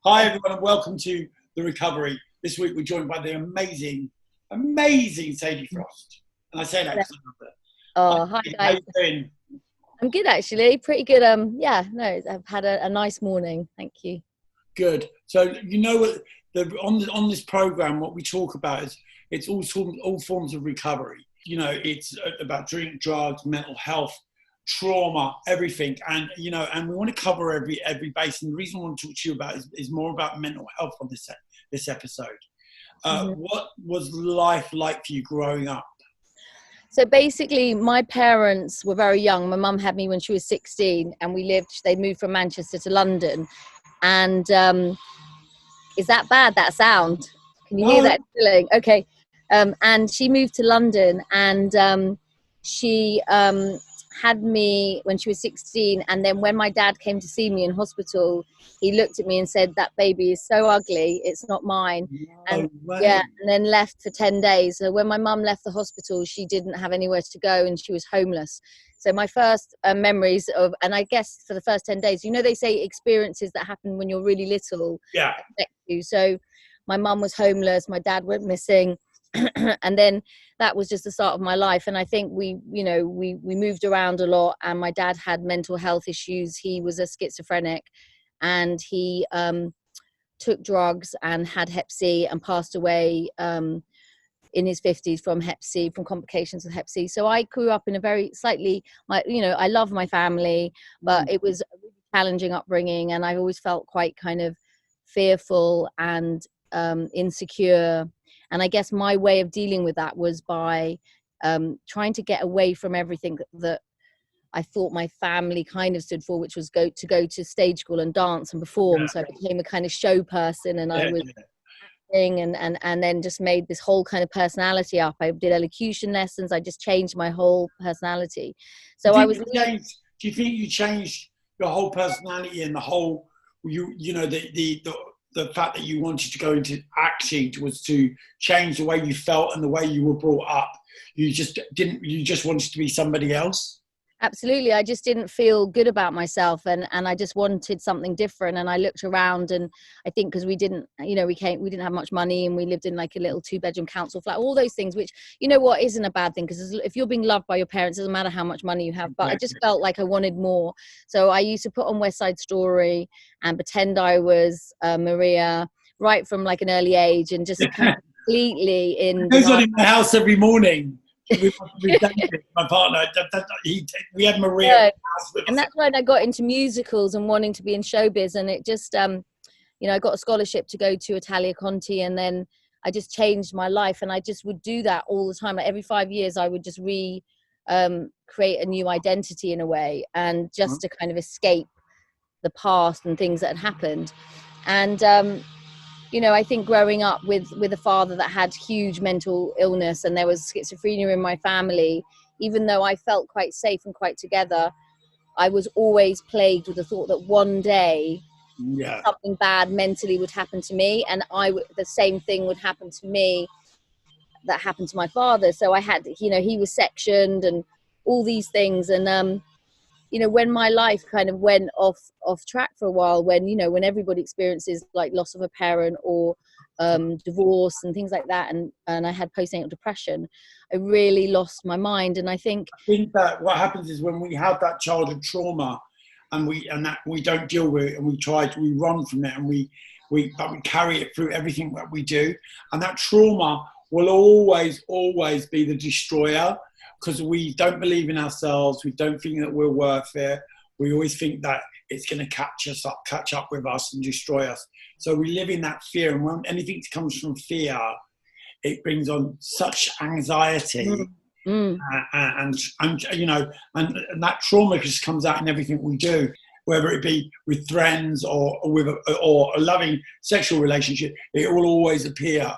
Hi everyone and welcome to The Recovery. This week we're joined by the amazing Sadie Frost. And I say that because I love her. Oh, hi How guys. you doing? I'm good actually. Pretty good. Yeah, no, I've had a nice morning. Thank you. Good. So you know what on this program what we talk about is it's all forms of recovery. You know, it's about drink, drugs, mental health, trauma, everything, and and we want to cover every base. And the reason I want to talk to you about is more about mental health on this episode. What was life like for you growing up? So basically, my parents were very young. My mum had me when she was 16, and they moved from Manchester to London. And is that bad, that sound? Can you hear No, that drilling? Okay. And she moved to London, and she had me when she was 16. And then when my dad came to see me in hospital, he looked at me and said, "That baby is so ugly, it's not mine." And no way. yeah, and then left for 10 days. So when my mum left the hospital, she didn't have anywhere to go and she was homeless. So my first memories of, and I guess for the first 10 days, they say experiences that happen when you're really little Yeah. affect you. So my mum was homeless, my dad went missing. And then that was just the start of my life. And I think we moved around a lot, and my dad had mental health issues. He was a schizophrenic, and he took drugs and had Hep C and passed away in his 50s from Hep C, from complications of Hep C. So I grew up in a very I love my family, but it was a really challenging upbringing, and I always felt quite kind of fearful and insecure. And I guess my way of dealing with that was by trying to get away from everything that I thought my family kind of stood for, which was go to stage school and dance and perform. Yeah. So I became a kind of show person, and I Yeah, was yeah. acting and then just made this whole kind of personality up. I did elocution lessons. I just changed my whole personality. So I was. Do you think you changed your whole personality and the whole the fact that you wanted to go into acting was to change the way you felt and the way you were brought up? You just didn't. You just wanted to be somebody else. Absolutely. I just didn't feel good about myself, and I just wanted something different. And I looked around, and I think because we didn't have much money, and we lived in like a little 2-bedroom council flat, all those things, which, what, isn't a bad thing, because if you're being loved by your parents, it doesn't matter how much money you have. But I just felt like I wanted more. So I used to put on West Side Story and pretend I was Maria right from like an early age, and just completely in Goes on denial. in my house every morning. My partner, we had Maria. Yeah. And that's when I got into musicals and wanting to be in showbiz, and it just I got a scholarship to go to Italia Conti, and then I just changed my life, and I just would do that all the time. Like every 5 years I would just create a new identity in a way, and just to kind of escape the past and things that had happened. And I think growing up with a father that had huge mental illness, and there was schizophrenia in my family, even though I felt quite safe and quite together, I was always plagued with the thought that one day something bad mentally would happen to me, and the same thing would happen to me that happened to my father. So I had, he was sectioned and all these things. And when my life kind of went off track for a while, when everybody experiences like loss of a parent or divorce and things like that, and I had postnatal depression, I really lost my mind. And I think that what happens is when we have that childhood trauma and we don't deal with it, and we run from it, and we carry it through everything that we do, and that trauma will always be the destroyer, because we don't believe in ourselves. We don't think that we're worth it. We always think that it's going to catch up with us and destroy us. So we live in that fear, and when anything comes from fear, it brings on such anxiety. And that trauma just comes out in everything we do, whether it be with friends or a loving sexual relationship. It will always appear.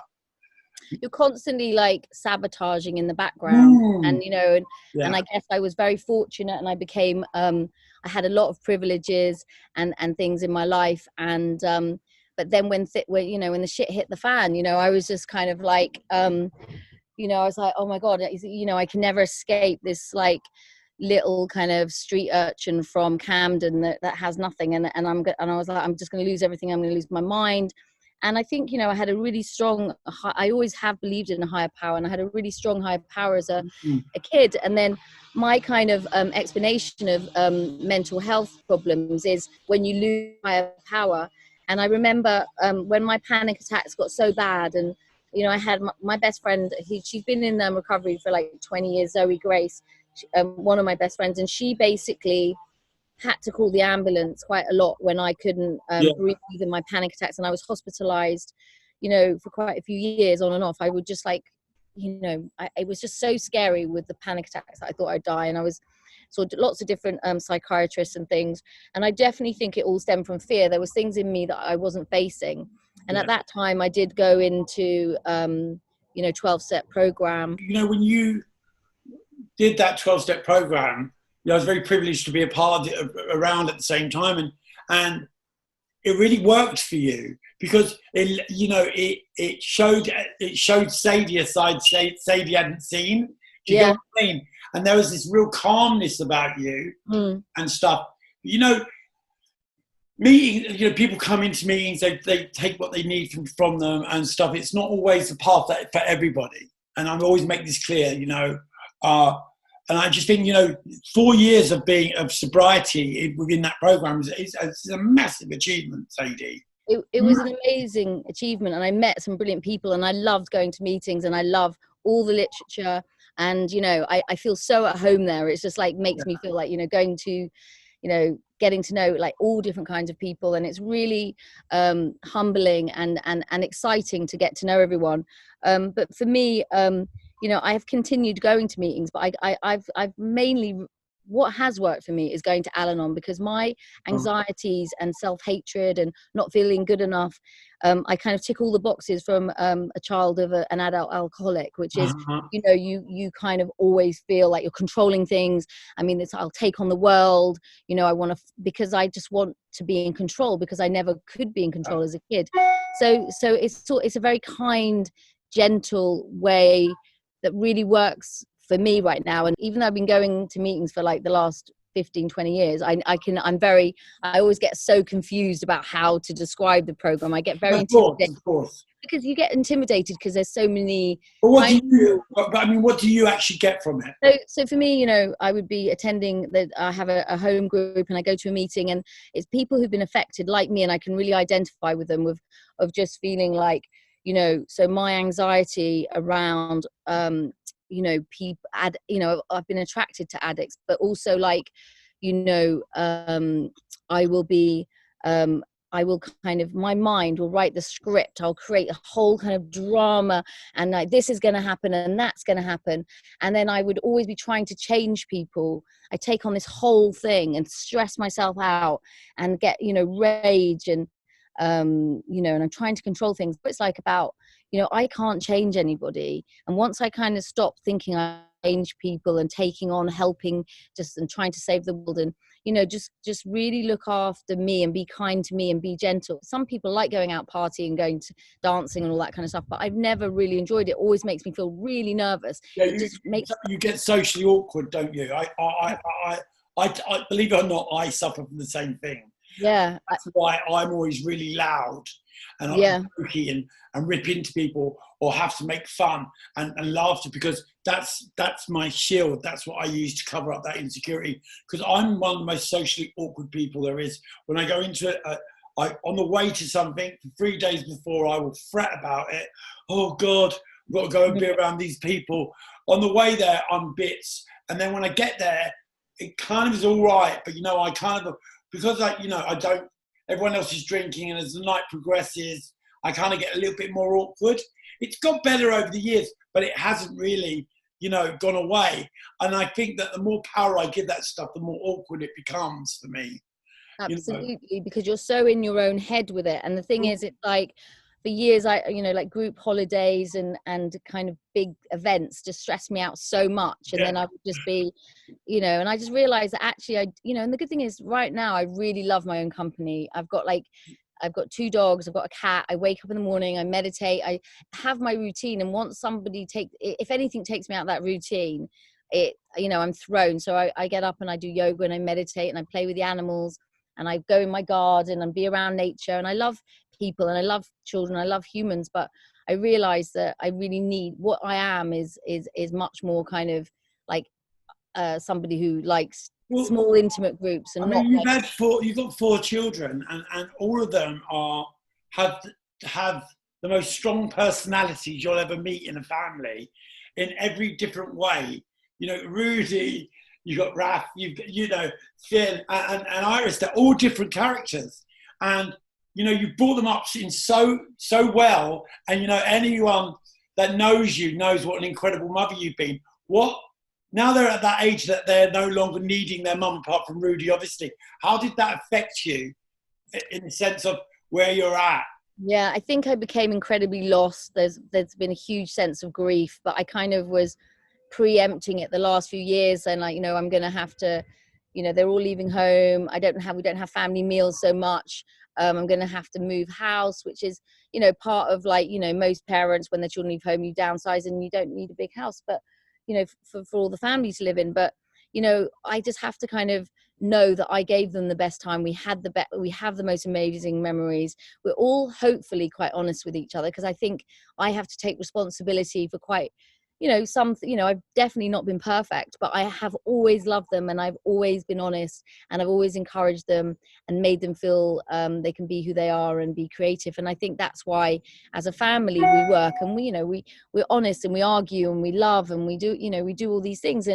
You're constantly like sabotaging in the background. And and I guess I was very fortunate, and I became I had a lot of privileges and things in my life, and but then when the shit hit the fan, I was just kind of like I was like, oh my God, I can never escape this like little kind of street urchin from Camden that has nothing, and I was like, I'm just going to lose everything. I'm going to lose my mind. And I think, I had a really strong, I always have believed in a higher power, and I had a really strong higher power as a kid. And then my kind of explanation of mental health problems is when you lose higher power. And I remember when my panic attacks got so bad, and I had my best friend, she's been in recovery for like 20 years, Zoe Grace, one of my best friends, and she basically had to call the ambulance quite a lot when I couldn't breathe in my panic attacks, and I was hospitalized, for quite a few years on and off. I would just like, it was just so scary with the panic attacks that I thought I'd die. And I was lots of different psychiatrists and things, and I definitely think it all stemmed from fear. There was things in me that I wasn't facing, and at that time I did go into 12-step program. When you did that 12-step program, I was very privileged to be a part of it, around at the same time, and it really worked for you, because it showed Sadie a side Sadie hadn't seen. Do you get what I mean? And there was this real calmness about you and stuff. Meetings, people come into meetings, they take what they need from them and stuff. It's not always the path for everybody, and I always make this clear. And I just think, 4 years of sobriety within that program is a massive achievement, Sadie. It was an amazing achievement, and I met some brilliant people, and I loved going to meetings, and I love all the literature, and I feel so at home there. It's just like makes me feel like going to, getting to know like all different kinds of people, and it's really humbling and exciting to get to know everyone. But for me, I have continued going to meetings, but I've mainly, what has worked for me is going to Al-Anon, because my anxieties and self-hatred and not feeling good enough, I kind of tick all the boxes from a child of an adult alcoholic, which is, you kind of always feel like you're controlling things. I mean, I'll take on the world, I want to, because I just want to be in control, because I never could be in control as a kid. So it's a very kind, gentle way that really works for me right now. And even though I've been going to meetings for like the last 15, 20 years, I always get so confused about how to describe the program. I get very intimidated. Of course. Because you get intimidated because there's so many. But what do you actually get from it? So for me, I would be attending I have a home group, and I go to a meeting, and it's people who've been affected like me, and I can really identify with them of just feeling like, so my anxiety around, people, I've been attracted to addicts, but also like, I will kind of, my mind will write the script. I'll create a whole kind of drama, and like, this is going to happen and that's going to happen. And then I would always be trying to change people. I take on this whole thing and stress myself out and get, rage and, and I'm trying to control things. But it's like about, I can't change anybody. And once I kind of stop thinking I change people and taking on helping and trying to save the world, and just really look after me and be kind to me and be gentle. Some people like going out partying, going to dancing and all that kind of stuff, but I've never really enjoyed it. It always makes me feel really nervous. You get socially awkward, don't you? I believe it or not, I suffer from the same thing. Yeah, that's why I'm always really loud, and I'm jokey and rip into people, or have to make fun and laughter, because that's my shield. That's what I use to cover up that insecurity, because I'm one of the most socially awkward people there is. When I go into it, on the way to something, 3 days before, I will fret about it. Oh God, I've got to go and be around these people. On the way there, I'm bits, and then when I get there, it kind of is all right. But I kind of, because I don't, everyone else is drinking, and as the night progresses, I kind of get a little bit more awkward. It's got better over the years, but it hasn't really, gone away. And I think that the more power I give that stuff, the more awkward it becomes for me. Absolutely, because you're so in your own head with it. And the thing is, it's like, for years, like group holidays and kind of big events just stress me out so much. And then I would just be, and I just realized that actually and the good thing is right now, I really love my own company. I've got 2 dogs, I've got a cat. I wake up in the morning, I meditate, I have my routine. And once somebody if anything takes me out of that routine, I'm thrown. So I get up and I do yoga and I meditate and I play with the animals and I go in my garden and be around nature. And I love people and I love children, I love humans, but I realize that I really need, what I am is much more kind of like somebody who likes small intimate groups. And I mean, not you've got 4 children, and all of them have the most strong personalities you'll ever meet in a family, in every different way. You know, Rudy, you've got Raph, Phil, and Iris. They're all different characters, and you brought them up in so well. And anyone that knows you knows what an incredible mother you've been. Now they're at that age that they're no longer needing their mum, apart from Rudy, obviously. How did that affect you in the sense of where you're at? Yeah, I think I became incredibly lost. There's been a huge sense of grief, but I kind of was preempting it the last few years. And I'm going to have to, they're all leaving home. We don't have family meals so much. I'm going to have to move house, which is, part of most parents, when their children leave home, you downsize and you don't need a big house, but for all the family to live in. But I just have to kind of know that I gave them the best time. We have the most amazing memories. We're all hopefully quite honest with each other, because I think I have to take responsibility for quite I've definitely not been perfect, but I have always loved them, and I've always been honest, and I've always encouraged them and made them feel they can be who they are and be creative. And I think that's why as a family we work, and we're honest, and we argue, and we love, and we do all these things.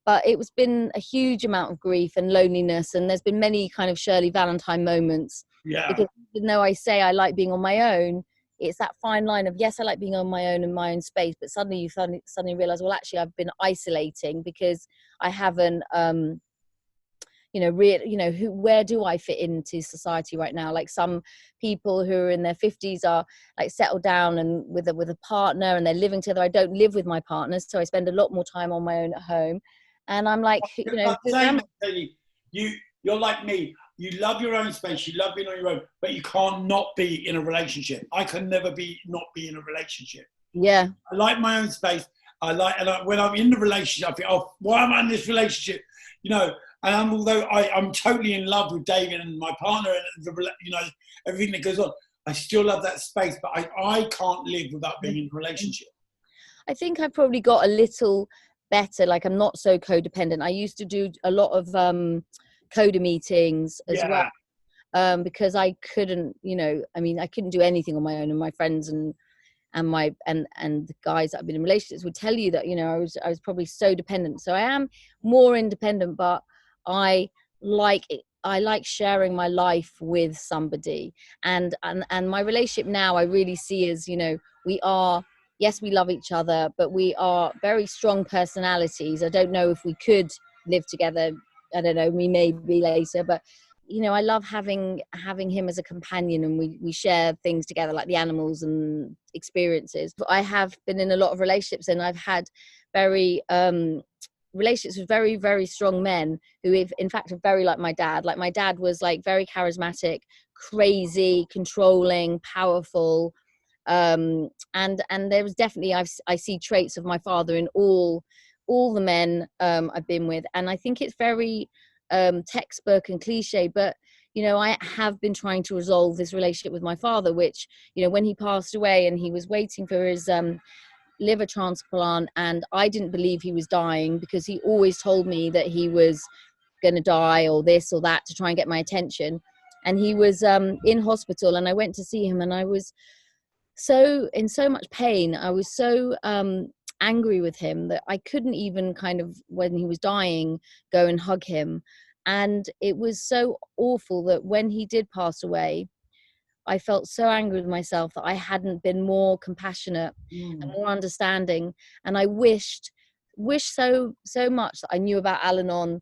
But it's been a huge amount of grief and loneliness, and there's been many kind of Shirley Valentine moments. Yeah. Because even though I say I like being on my own, it's that fine line of, yes, I like being on my own in my own space, but suddenly you suddenly realize, well, actually I've been isolating because I haven't where do I fit into society right now? Like some people who are in their 50s are like settled down and with a partner, and they're living together. I don't live with my partner, so I spend a lot more time on my own at home. And I'm like, you're like me. You love your own space. You love being on your own, but you can't not be in a relationship. I can never not be in a relationship. Yeah. I like my own space. When I'm in the relationship, I think, oh, why am I in this relationship? And although I'm totally in love with David and my partner and everything that goes on, I still love that space, but I can't live without being in a relationship. I think I probably got a little better. Like, I'm not so codependent. I used to do a lot of coda meetings as well, because I couldn't, I couldn't do anything on my own. And my friends and the guys that I've been in relationships would tell you that, I was probably so dependent. So I am more independent, but I like sharing my life with somebody. And my relationship now I really see as, yes, we love each other, but we are very strong personalities. I don't know if we could live together. I don't know, we may be later, but I love having him as a companion, and we share things together, like the animals and experiences. But I have been in a lot of relationships, and I've had relationships with very, very strong men who, in fact, are very like my dad. Like, my dad was like very charismatic, crazy, controlling, powerful. And there was definitely, I see traits of my father in all the men I've been with. And I think it's very textbook and cliche, but I have been trying to resolve this relationship with my father, which, when he passed away and he was waiting for his liver transplant, and I didn't believe he was dying, because he always told me that he was going to die or this or that to try and get my attention. And he was in hospital, and I went to see him, and I was in so much pain. I was so angry with him that I couldn't even kind of, when he was dying, go and hug him. And it was so awful that when he did pass away, I felt so angry with myself that I hadn't been more compassionate and more understanding. And I wished so much that I knew about Al-Anon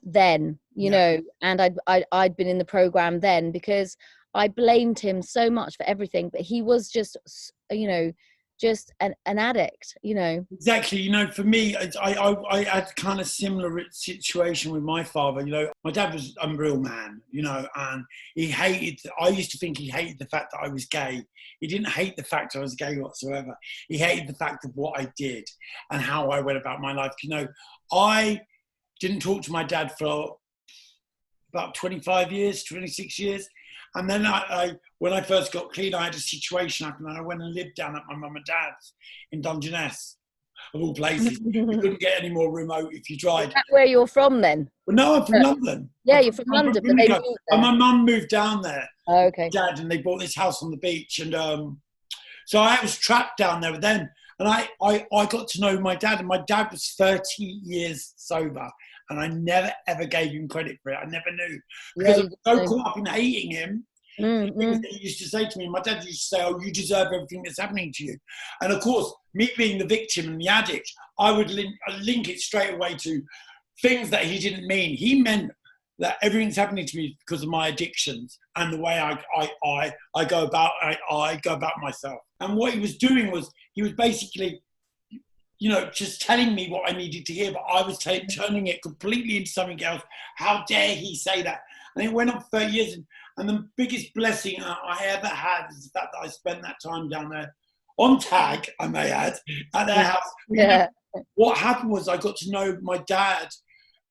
then, and I'd been in the program then, because I blamed him so much for everything. But he was just, just an addict, you know. Exactly. You know, for me, I had kind of similar situation with my father. You know, my dad was a real man, you know, and I used to think he hated the fact that I was gay. He didn't hate the fact I was gay whatsoever. He hated the fact of what I did and how I went about my life. You know, I didn't talk to my dad for about 25 years, 26 years. And then when I first got clean, I had a situation happen, and I went and lived down at my mum and dad's in Dungeness, of all places. You couldn't get any more remote if you tried. Is that where you're from then? Well, no, I'm from London. Yeah, you're from London, but they moved there. And my mum moved down there. Oh, okay. Dad, and they bought this house on the beach, and so I was trapped down there with them. And I got to know my dad, and my dad was 30 years sober. And I never, ever gave him credit for it. I never knew. Because I was so caught up in hating him. The things that he used to say to me. My dad used to say, oh, you deserve everything that's happening to you. And of course, me being the victim and the addict, I would link it straight away to things that he didn't mean. He meant that everything's happening to me because of my addictions and the way I go about myself. And what he was doing was, he was basically, you know, just telling me what I needed to hear, but I was turning it completely into something else. How dare he say that? And it went on for 30 years. And the biggest blessing I ever had is the fact that I spent that time down there on tag, I may add, at their house. Yeah. What happened was I got to know my dad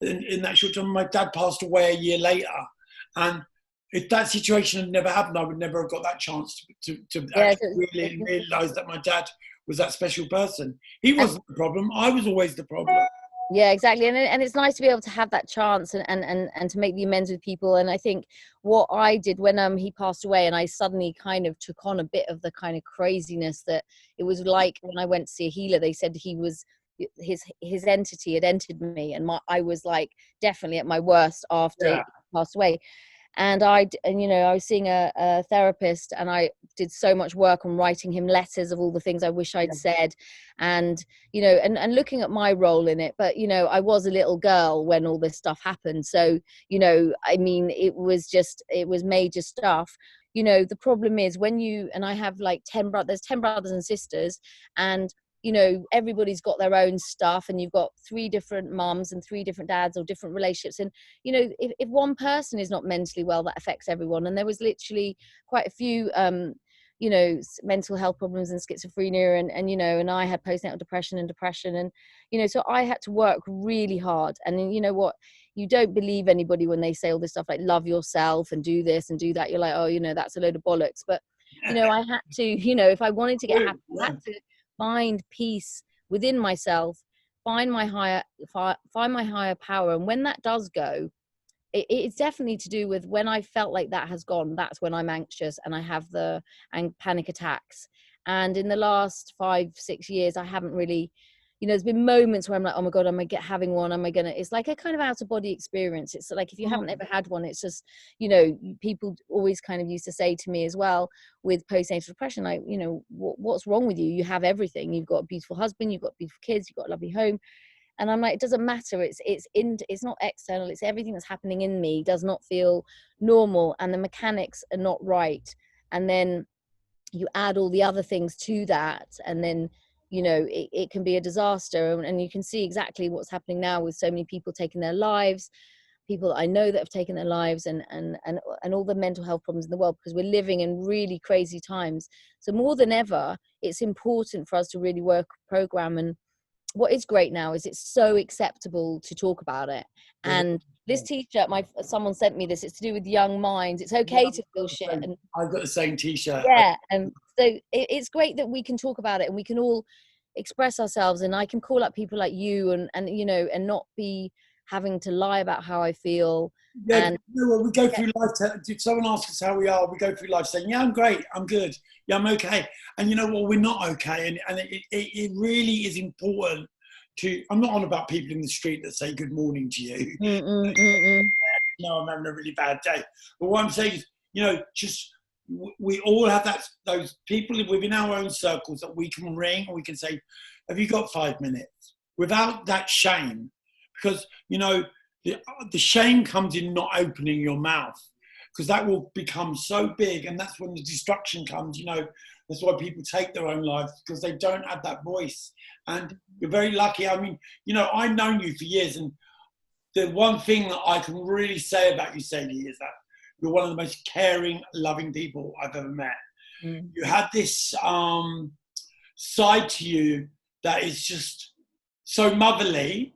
in that short time. My dad passed away a year later. And if that situation had never happened, I would never have got that chance to actually really realise that my dad was that special person. He wasn't the problem. I was always the problem. Yeah, exactly. And it's nice to be able to have that chance and to make the amends with people. And I think what I did when he passed away, and I suddenly kind of took on a bit of the kind of craziness that it was like when I went to see a healer. They said his entity had entered me, and I was like definitely at my worst after he passed away. And you know, I was seeing a therapist, and I did so much work on writing him letters of all the things I wish I'd said, and you know, and looking at my role in it. But you know, I was a little girl when all this stuff happened, so you know, I mean, it was major stuff. You know, the problem is when I have like 10 brothers and sisters, and you know, everybody's got their own stuff, and you've got 3 different mums and 3 different dads or different relationships. And, you know, if one person is not mentally well, that affects everyone. And there was literally quite a few, you know, mental health problems and schizophrenia and, you know, and I had postnatal depression. And, you know, so I had to work really hard. And you know what, you don't believe anybody when they say all this stuff like love yourself and do this and do that. You're like, oh, you know, that's a load of bollocks. But, you know, I had to, you know, if I wanted to get happy, I had to find peace within myself, find my higher power. And when that does go, it's definitely to do with when I felt like that has gone, that's when I'm anxious and I have the panic attacks. And in the last 5-6 years, I haven't really, you know, there's been moments where I'm like, oh my God, am I having one? Am I gonna, it's like a kind of out of body experience. It's like, if you haven't ever had one, it's just, you know, people always kind of used to say to me as well with postnatal depression, like, you know, what's wrong with you? You have everything. You've got a beautiful husband, you've got beautiful kids, you've got a lovely home. And I'm like, it doesn't matter. It's not external. It's everything that's happening in me does not feel normal, and the mechanics are not right. And then you add all the other things to that, and then, you know, it can be a disaster. And you can see exactly what's happening now with so many people taking their lives, people that I know that have taken their lives, and all the mental health problems in the world, because we're living in really crazy times. So more than ever, it's important for us to really work a program. And what is great now is it's so acceptable to talk about it. And this t-shirt, someone sent me this, it's to do with young minds. It's okay to feel shit. And I've got the same t-shirt. Yeah. And so it's great that we can talk about it and we can all express ourselves, and I can call up people like you and you know, and not be having to lie about how I feel. Yeah, you know what, we go through life. If someone asks us how we are, we go through life saying, yeah, I'm great, I'm good, yeah, I'm okay. And you know what, we're not okay. And it really is important to, I'm not on about people in the street that say good morning to you. No, I'm having a really bad day. But what I'm saying is, you know, just, we all have those people within our own circles that we can ring and we can say, have you got 5 minutes? Without that shame. Because, you know, the shame comes in not opening your mouth, because that will become so big, and that's when the destruction comes. You know, That's why people take their own lives, because they don't have that voice. And you're very lucky. I mean, you know, I've known you for years, and the one thing that I can really say about you, Sadie, is that you're one of the most caring, loving people I've ever met. Mm. You had this side to you that is just so motherly,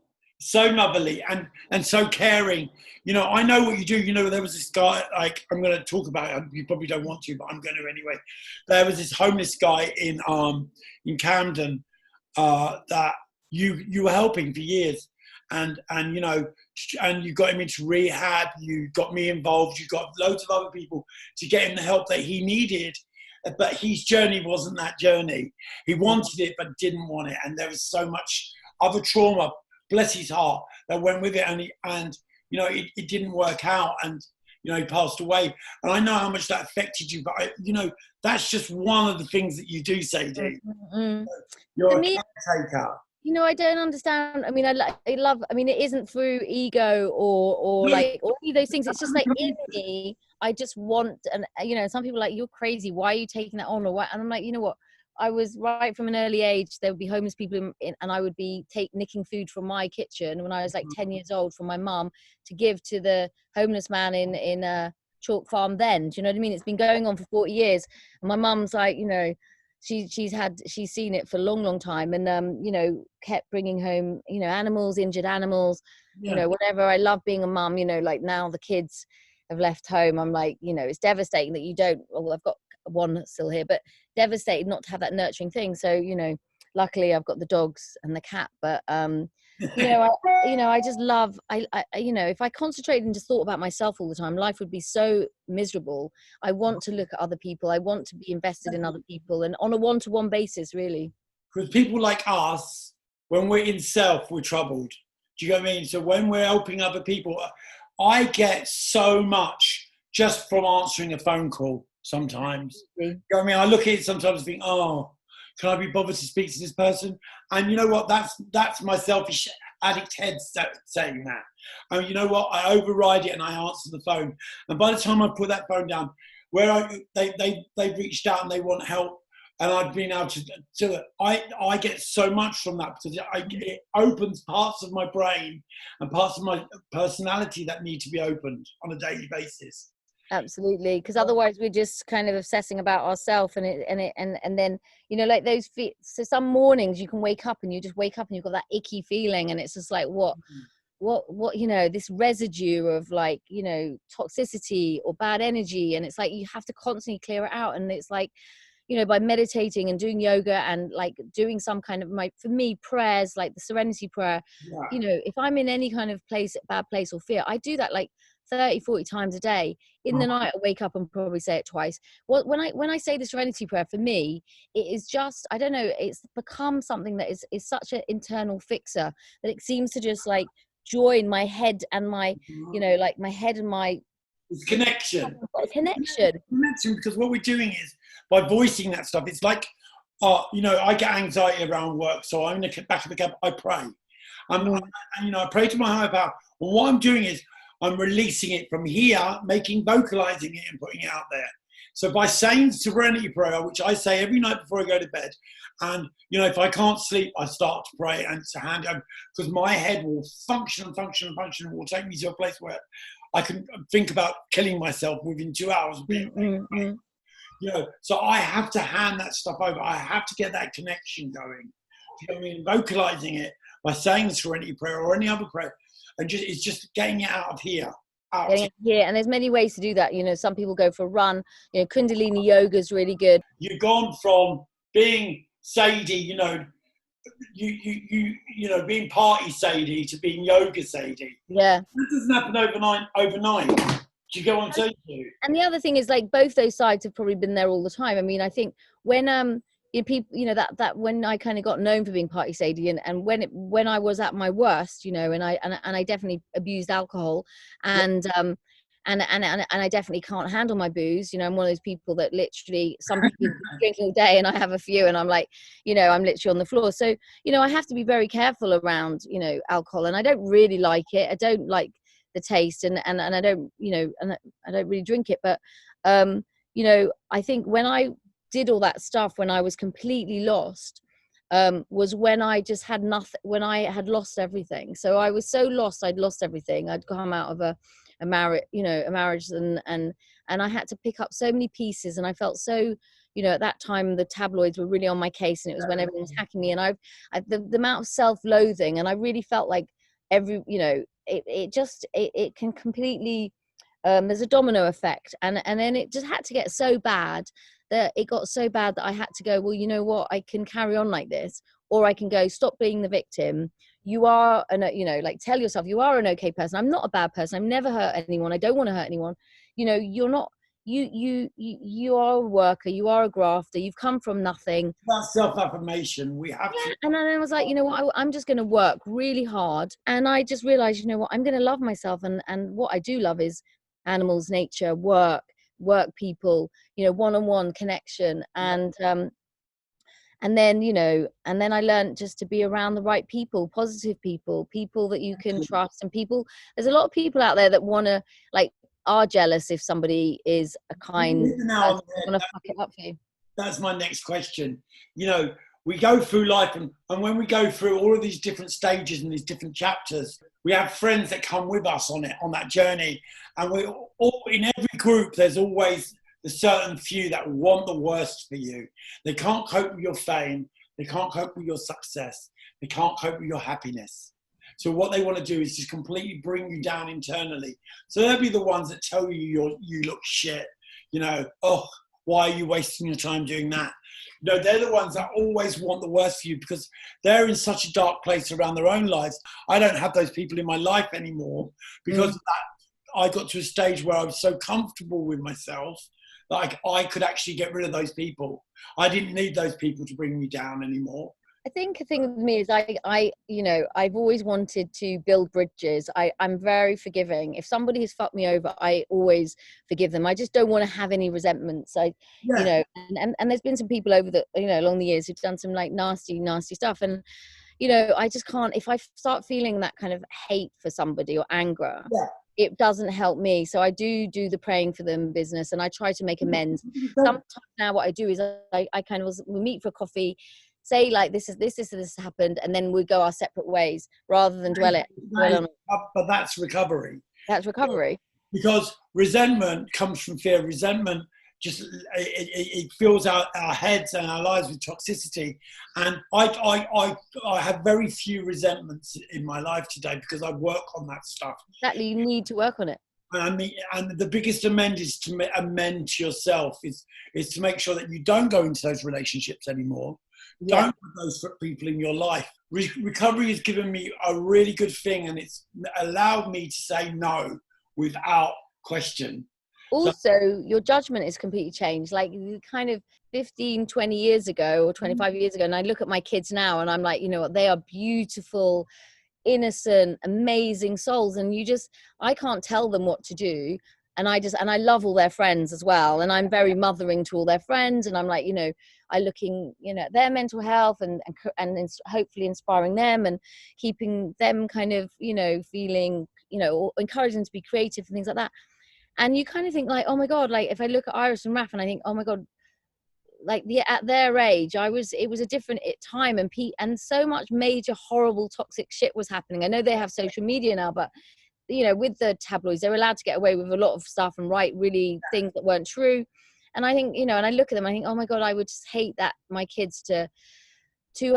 and so caring. You know, I know what you do. You know, there was this guy, like, I'm going to talk about it. You probably don't want to, but I'm going to anyway. There was this homeless guy in Camden that you were helping for years, and you know, and you got him into rehab. You got me involved. You got loads of other people to get him the help that he needed. But his journey wasn't that journey. He wanted it, but didn't want it, and there was so much other trauma, bless his heart, that went with it, and you know, it didn't work out, and you know, he passed away. And I know how much that affected you, but you know, that's just one of the things that you do, Sadie. Mm-hmm. You're For a me, caretaker. you know, I don't understand. I mean, I love. I mean, it isn't through ego or No, like or any of those things. It's just like in me, I just want. And you know, some people are like, you're crazy. Why are you taking that on? Or what? And I'm like, you know what? I was right from an early age. There would be homeless people and I would be nicking food from my kitchen when I was like 10 years old from my mum to give to the homeless man in Chalk Farm. Then, do you know what I mean? It's been going on for 40 years. And my mum's like, you know, she's seen it for a long time, and you know, kept bringing home, you know, animals, injured animals, you know, whatever. I love being a mum. You know, like now the kids have left home, I'm like, you know, it's devastating that you don't. Well, I've got one still here, but devastated not to have that nurturing thing. So, you know, luckily I've got the dogs and the cat, but you know, I just love, I you know, if I concentrated and just thought about myself all the time, life would be so miserable. I want to look at other people. I want to be invested in other people, and on a one-to-one basis, really. Because people like us, when we're in self, we're troubled. Do you know what I mean? So when we're helping other people, I get so much just from answering a phone call sometimes. You know what I mean? I look at it sometimes and think, oh, can I be bothered to speak to this person? And you know what? That's my selfish addict head saying that. And you know what? I override it and I answer the phone. And by the time I put that phone down, they've reached out and they want help, and I've been able to do it. I get so much from that, because it opens parts of my brain and parts of my personality that need to be opened on a daily basis. Absolutely, because otherwise we're just kind of obsessing about ourselves, and then, you know, like those so some mornings you can wake up and you just wake up and you've got that icky feeling, and it's just like what you know, this residue of, like, you know, toxicity or bad energy, and it's like you have to constantly clear it out. And it's like, you know, by meditating and doing yoga and like doing some kind of, for me, prayers like the serenity prayer, you know, if I'm in any kind of bad place or fear, I do that like 30-40 times a day. In the night I wake up and probably say it twice. When I say the serenity prayer, for me it is just, I don't know, it's become something that is such an internal fixer that it seems to just like join my head and my, you know, like my head and my, it's connection. Connection, because what we're doing is, by voicing that stuff, it's like, you know, I get anxiety around work, so I'm in the back of the cab, I pray. And, you know, I pray to my higher power. And what I'm doing is I'm releasing it from here, vocalizing it and putting it out there. So by saying serenity prayer, which I say every night before I go to bed, and, you know, if I can't sleep, I start to pray, and it's a hand over, because my head will function and will take me to a place where I can think about killing myself within 2 hours of being you know, so I have to hand that stuff over. I have to get that connection going. You know what I mean? Vocalizing it by saying the serenity prayer or any other prayer, and it's just getting it out of here. Yeah, and there's many ways to do that. You know, some people go for a run. You know, Kundalini yoga is really good. You've gone from being Sadie, you know, you know, being party Sadie to being yoga Sadie. Yeah, that doesn't happen overnight. Do you get what I'm saying to you? And the other thing is, like, both those sides have probably been there all the time. I mean, I think when you know, people, you know, that when I kind of got known for being party Sadie, and when I was at my worst, you know, and I definitely abused alcohol, and I definitely can't handle my booze. You know, I'm one of those people that literally, some people drinking all day and I have a few and I'm like, you know, I'm literally on the floor. So, you know, I have to be very careful around, you know, alcohol, and I don't really like it. I don't like the taste, and I don't, you know, and I don't really drink it. But, you know, I think when I did all that stuff when I was completely lost, was when I just had nothing, when I had lost everything. So I was so lost, I'd lost everything. I'd come out of a marriage, a marriage, and I had to pick up so many pieces, and I felt so, at that time the tabloids were really on my case, and it was when everyone was attacking me, and the amount of self-loathing, and I really felt like it can completely, there's a domino effect, and then it just had to get so bad that it got so bad that I had to go, well, you know what, I can carry on like this, or I can go, stop being the victim. You are tell yourself you are an okay person. I'm not a bad person. I've never hurt anyone. I don't want to hurt anyone. You're not, you are a worker, you are a grafter, you've come from nothing. That self-affirmation, we have to. And then I was like, you know what, I'm just going to work really hard. And I just realized, you know what, I'm going to love myself. And what I do love is animals, nature, work people, one-on-one connection. And then, and then I learned just to be around the right people, positive people that you can trust. And there's a lot of people out there that want to, are jealous if somebody is a kind, want to fuck it up for you. That's my next question. We go through life, and when we go through all of these different stages and these different chapters, we have friends that come with us on that journey. And we all, in every group, there's always the certain few that want the worst for you. They can't cope with your fame. They can't cope with your success. They can't cope with your happiness. So what they want to do is just completely bring you down internally. So they'll be the ones that tell you you look shit. Oh, why are you wasting your time doing that? They're the ones that always want the worst for you, because they're in such a dark place around their own lives. I don't have those people in my life anymore because of that. I got to a stage where I was so comfortable with myself that I could actually get rid of those people. I didn't need those people to bring me down anymore. I think the thing with me is I've always wanted to build bridges. I'm very forgiving. If somebody has fucked me over, I always forgive them. I just don't want to have any resentments. And there's been some people over along the years who've done some nasty stuff. And, I just can't, if I start feeling that kind of hate for somebody or anger, it doesn't help me. So I do the praying for them business, and I try to make amends. Sometimes now what I do is we meet for coffee, say this happened, and then we go our separate ways rather than dwell on it. But that's recovery. That's recovery. Because resentment comes from fear. Resentment just it fills our heads and our lives with toxicity. And I have very few resentments in my life today because I work on that stuff. Exactly, you need to work on it. And the biggest amend is to amend to yourself, is to make sure that you don't go into those relationships anymore. Yeah. Don't put those people in your life. Recovery has given me a really good thing, and it's allowed me to say no without question. Also, your judgment is completely changed. Like kind of 15, 20 years ago or 25 years ago, and I look at my kids now and I'm like, what, they are beautiful, innocent, amazing souls. And I can't tell them what to do. And I love all their friends as well. And I'm very mothering to all their friends. And I'm like, I looking, at their mental health and hopefully inspiring them and keeping them kind of, feeling, or encouraging them to be creative and things like that. And you kind of think like, oh my God, like if I look at Iris and Raph and I think, oh my God, like at their age, it was a different time, and so much major, horrible, toxic shit was happening. I know they have social media now, but with the tabloids, they're allowed to get away with a lot of stuff and write really things that weren't true. And I think, and I look at them, I think, oh my God, I would just hate that my kids to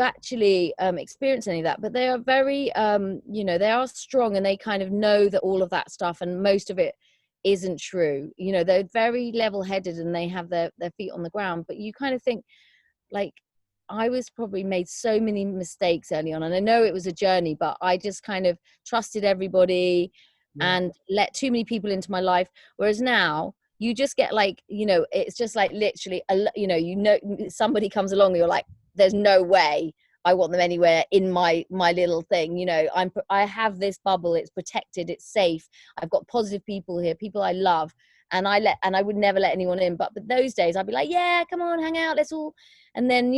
actually experience any of that. But they are very, they are strong, and they kind of know that all of that stuff and most of it isn't true. They're very level-headed and they have their feet on the ground. But you kind of think, like, I was probably made so many mistakes early on, and I know it was a journey, but I just kind of trusted everybody and let too many people into my life. Whereas now you just get like, it's just like literally, somebody comes along and you're like, there's no way I want them anywhere in my little thing. I have this bubble, it's protected, it's safe. I've got positive people here, people I love. And I would never let anyone in. But those days I'd be like, yeah, come on, hang out, let's all. And then,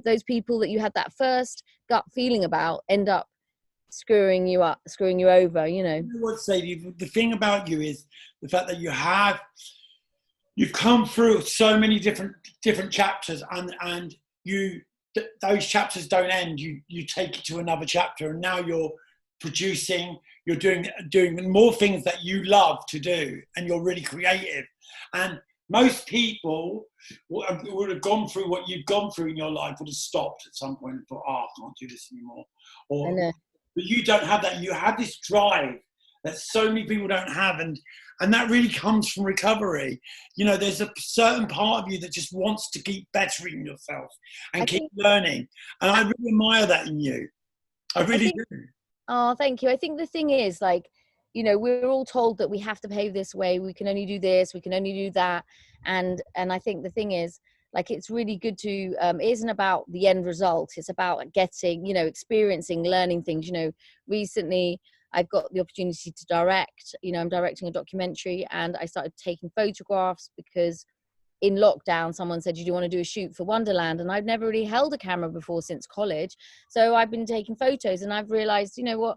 those people that you had that first gut feeling about end up screwing you over, You know what, Sadie, the thing about you is the fact that you've come through so many different chapters, and those chapters don't end. You take it to another chapter, and now you're producing, you're doing more things that you love to do, and you're really creative. And most people would have gone through what you've gone through in your life, would have stopped at some point and thought, oh, I can't do this anymore. But you don't have that. You have this drive that so many people don't have, and that really comes from recovery. You know, there's a certain part of you that just wants to keep bettering yourself and keep learning, and I really admire that in you. I really do. Oh, thank you. I think the thing is, like, you know, we're all told that we have to behave this way. We can only do this. We can only do that. And I think the thing is, like, it's really good to, it isn't about the end result. It's about getting, you know, experiencing, learning things. You know, recently I've got the opportunity to direct, you know, I'm directing a documentary, and I started taking photographs because in lockdown, someone said, do you want to do a shoot for Wonderland? And I've never really held a camera before since college. So I've been taking photos, and I've realized, you know what,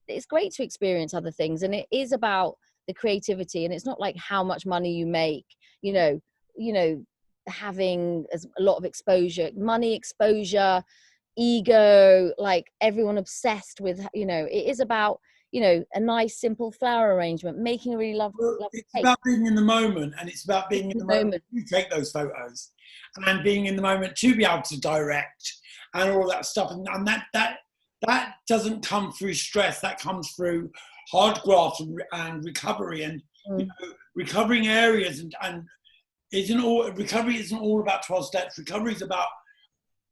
it's great to experience other things. And it is about the creativity, and it's not like how much money you make, you know, having a lot of exposure, money, exposure, ego, like everyone obsessed with, you know, it is about, you know, a nice simple flower arrangement, making a really lovely It's cake. about being in the moment, and it's about being in the moment to take those photos, and being in the moment to be able to direct and all that stuff. And that doesn't come through stress. That comes through hard graft and recovery, and you know, recovering areas, and recovery isn't all about 12 steps. Recovery is about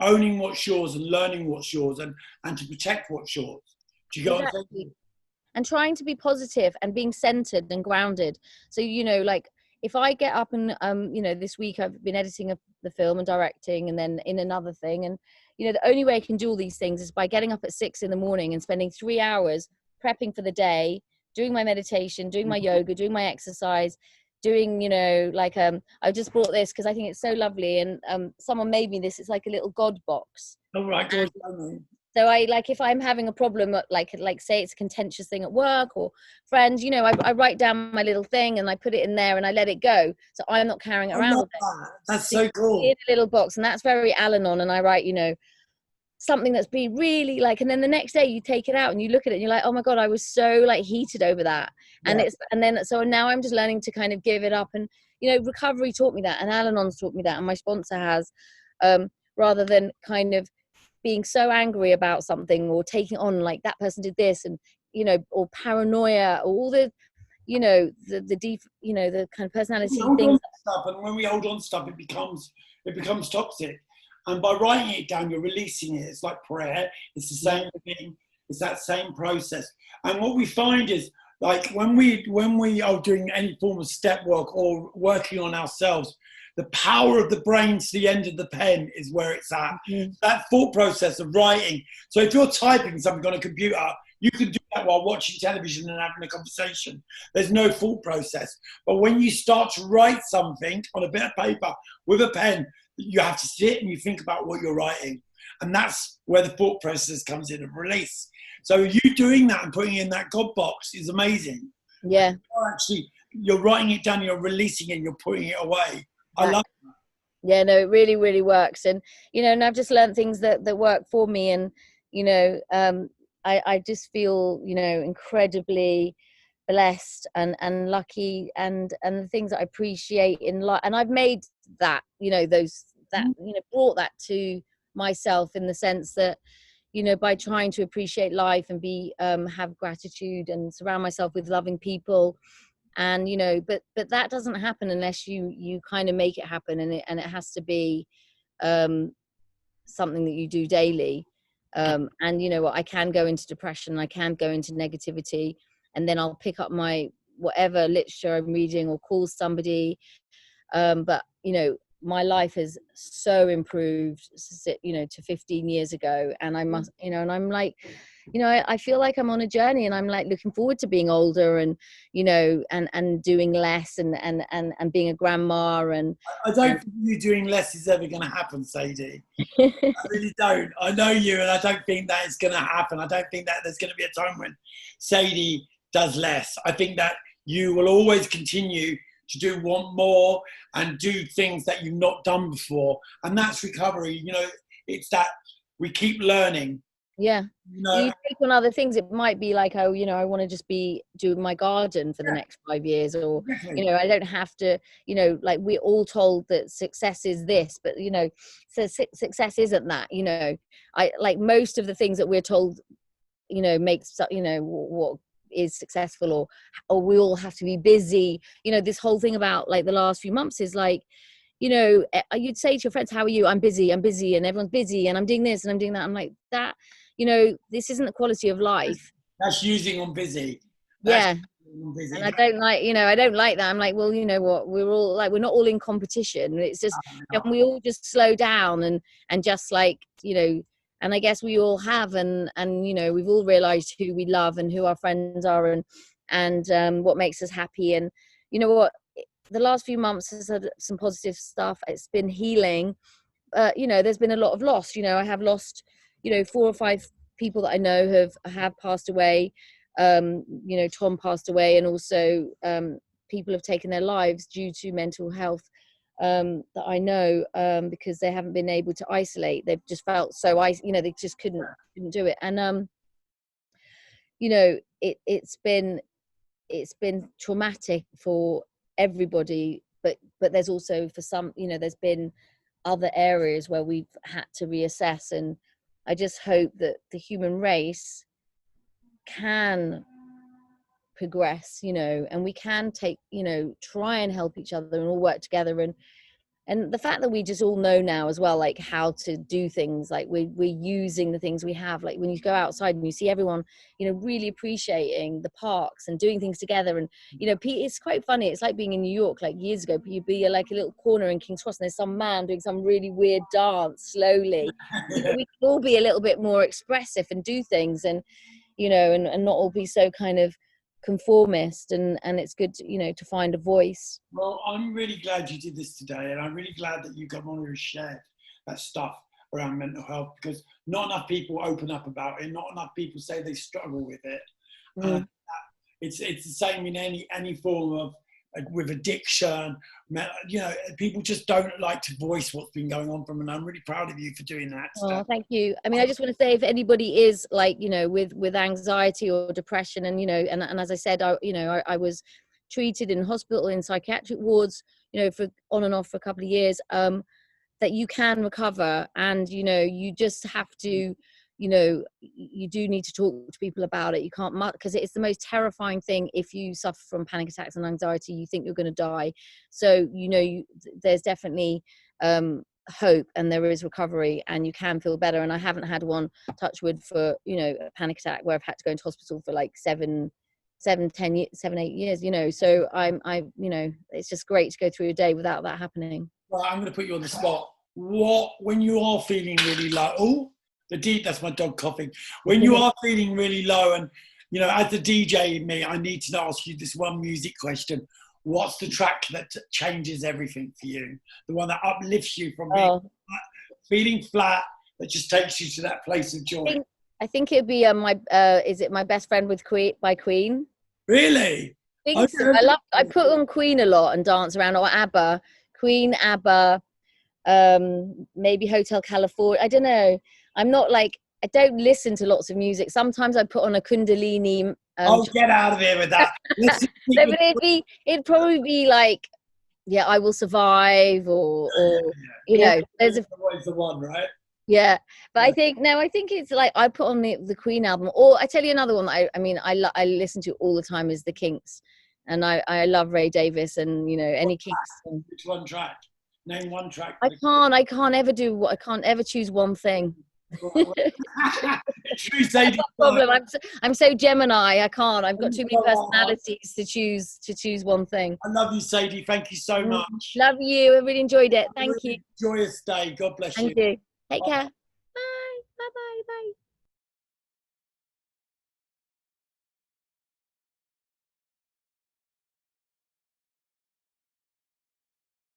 owning what's yours and learning what's yours, and to protect what's yours. Do you go what I'm saying? And trying to be positive and being centered and grounded. So, you know, like if I get up and, you know, this week I've been editing the film and directing, and then in another thing. And, you know, the only way I can do all these things is by getting up at 6 a.m. and spending 3 hours prepping for the day, doing my meditation, doing my yoga, doing my exercise, doing, you know, like, I just bought this because I think it's so lovely. And someone made me this. It's like a little God box. All right. So I, like, if I'm having a problem, like say it's a contentious thing at work or friends, you know, I write down my little thing and I put it in there and I let it go. So I'm not carrying it around with it. That's so cool. In a little box, and that's very Al-Anon. And I write, you know, something that's been really like, and then the next day you take it out and you look at it and you're like, oh my God, I was so like heated over that. And so now I'm just learning to kind of give it up. And, you know, recovery taught me that, and Al-Anon's taught me that, and my sponsor has, rather than kind of being so angry about something or taking on like that person did this, and, you know, or paranoia, or all the, you know, the deep, you know, the kind of personality things. And when we hold on to stuff, it becomes toxic. And by writing it down, you're releasing it. It's like prayer. It's the same thing. It's that same process. And what we find is, like, when we are doing any form of step work or working on ourselves, the power of the brain to the end of the pen is where it's at. That thought process of writing. So if you're typing something on a computer, you can do that while watching television and having a conversation. There's no thought process. But when you start to write something on a bit of paper with a pen, you have to sit and you think about what you're writing. And that's where the thought process comes in, and release. So you doing that and putting it in that God box is amazing. Yeah. You're writing it down, you're releasing it, and you're putting it away. I love that. Yeah, no, it really, really works. And, you know, and I've just learned things that work for me. And, you know, I just feel, you know, incredibly blessed and lucky, and the things that I appreciate in life. And I've made that, you know, you know, brought that to myself, in the sense that, you know, by trying to appreciate life and have gratitude and surround myself with loving people. And, you know, but that doesn't happen unless you kind of make it happen, and it has to be something that you do daily. And, you know what, I can go into depression, I can go into negativity, and then I'll pick up my whatever literature I'm reading or call somebody. But, you know, my life has so improved, you know, to 15 years ago. And I must, you know, and I'm like, you know, I feel like I'm on a journey, and I'm like looking forward to being older, and, you know, and doing less, and being a grandma. And I don't think you doing less is ever going to happen, Sadie. I really don't. I know you, and I don't think that is going to happen. I don't think that there's going to be a time when Sadie does less. I think that you will always continue to do, want more, and do things that you've not done before. And that's recovery. You know, it's that we keep learning. Yeah. You know, you take on other things. It might be like, oh, you know, I want to just be doing my garden for the next 5 years, or, you know, I don't have to, you know, like we're all told that success is this, but, you know, so success isn't that, you know. I like most of the things that we're told, you know, makes, you know, what is successful, or we all have to be busy. You know, this whole thing about like the last few months is like, you know, you'd say to your friends, how are you? I'm busy, and everyone's busy, and I'm doing this and I'm doing that. I'm like, that, you know, this isn't the quality of life. That's using on busy. Yeah. And I don't like, you know, I don't like that. I'm like, well, you know what, we're all like, we're not all in competition. It's just, can we all just slow down and just like, you know, and I guess we all have, and you know, we've all realized who we love and who our friends are, and what makes us happy. And you know what, the last few months has had some positive stuff. It's been healing. You know, there's been a lot of loss. You know, I have lost, you know, 4 or 5 people that I know have passed away. You know, Tom passed away, and also people have taken their lives due to mental health that I know, because they haven't been able to isolate. They've just felt so, you know, they just couldn't do it. And you know, it's been traumatic for everybody, but there's also, for some, you know, there's been other areas where we've had to reassess. And I just hope that the human race can progress, you know, and we can take, you know, try and help each other and all work together. And the fact that we just all know now as well, like how to do things, like we're using the things we have. Like when you go outside and you see everyone, you know, really appreciating the parks and doing things together. And, you know, it's quite funny. It's like being in New York, like years ago, you'd be like a little corner in King's Cross and there's some man doing some really weird dance slowly. You know, we can all be a little bit more expressive and do things, and, you know, and not all be so kind of conformist, and it's good to, you know, to find a voice. Well, I'm really glad you did this today, and I'm really glad that you got on and shared that stuff around mental health, because not enough people open up about it, not enough people say they struggle with it. It's the same in any form of with addiction. You know, people just don't like to voice what's been going on from, and I'm really proud of you for doing that. Oh, thank you. I mean, I just want to say, if anybody is like, you know, with anxiety or depression, and, you know, and as I said, I was treated in hospital, in psychiatric wards, you know, for on and off for a couple of years, that you can recover. And, you know, you just have to, you know, you do need to talk to people about it. You can't, because it's the most terrifying thing. If you suffer from panic attacks and anxiety, you think you're going to die. So, you know, there's definitely hope, and there is recovery, and you can feel better. And I haven't had one, touch wood, for, you know, a panic attack where I've had to go into hospital for like 7, 8 years, you know. So you know, it's just great to go through a day without that happening. Well, I'm going to put you on the spot. When you are feeling really low, that's my dog coughing. When you are feeling really low, and, you know, as the DJ in me, I need to ask you this one music question. What's the track that changes everything for you? The one that uplifts you from being feeling flat, that just takes you to that place of joy? I think it'd be is it My Best Friend by Queen? Really? I put on Queen a lot and dance around, or ABBA. Queen, ABBA, maybe Hotel California. I don't know. I'm not like, I don't listen to lots of music. Sometimes I put on a Kundalini. Get out of here with that. No, but it'd probably be like, yeah, I Will Survive, or you know, there's always the one, right? Yeah, but I think it's like, I put on the Queen album. Or I tell you another one that I listen to all the time is the Kinks, and I love Ray Davis, and, you know, any Kinks song. Which one track? Name one track. I can't ever choose one thing. True, Sadie. Problem. I'm so Gemini. I can't. I've got too many personalities to choose one thing. I love you, Sadie. Thank you so much. Love you. I really enjoyed it. Thank you. Joyous day. God bless you. Thank you. Take care. Bye. Bye. Bye.